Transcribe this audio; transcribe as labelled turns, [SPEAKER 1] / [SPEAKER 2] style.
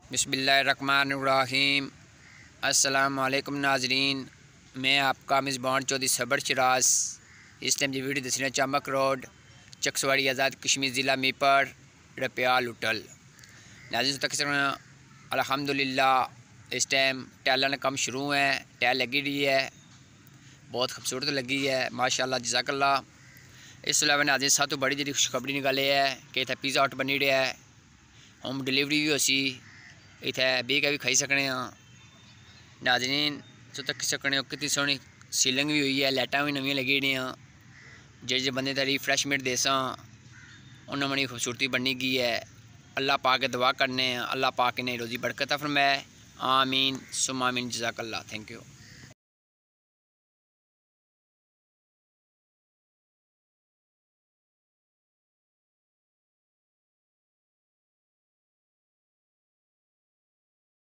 [SPEAKER 1] बिस्मिल्लाहिर्रहमानिर्रहीम। अस्सलाम वालेकुम नाजरीन, मैं आपका मेज़बान चौधरी सबर शरास। इस टाइम जो वीडियो दसना चमक रोड चकसवाड़ी आज़ाद कश्मीर ज़िला मीपर रपियाल होटल नाज़रीन तक अल्हम्दुलिल्लाह इस टाइम टाइलों का काम शुरू है। टाइल लगी रही है, बहुत खूबसूरत लगी है माशाअल्लाह जज़ाकल्लाह। इस अलावा नाज़रीन सब तो बड़ी जी खुशखबरी निकाले है कि इतना पिज़्ज़ा हट बनी रहा है, होम डिलीवरी भी होसी, इतने बह के भी खाई सकने। नाज़रीन तो तक सकने कितनी सोहनी सीलिंग भी हुई है, लाइटां भी नवी लगी रही, जे बंदे का रिफ्रैशमेंट देसा उन्होंने बड़ी खूबसूरती बनी गई है। अल्लाह पाक के दुआ करने, अल्लाह पाक ने रोज़ी बरकत फरमाए। आमीन सुम आमीन जज़ाकल्लाह। Thank you.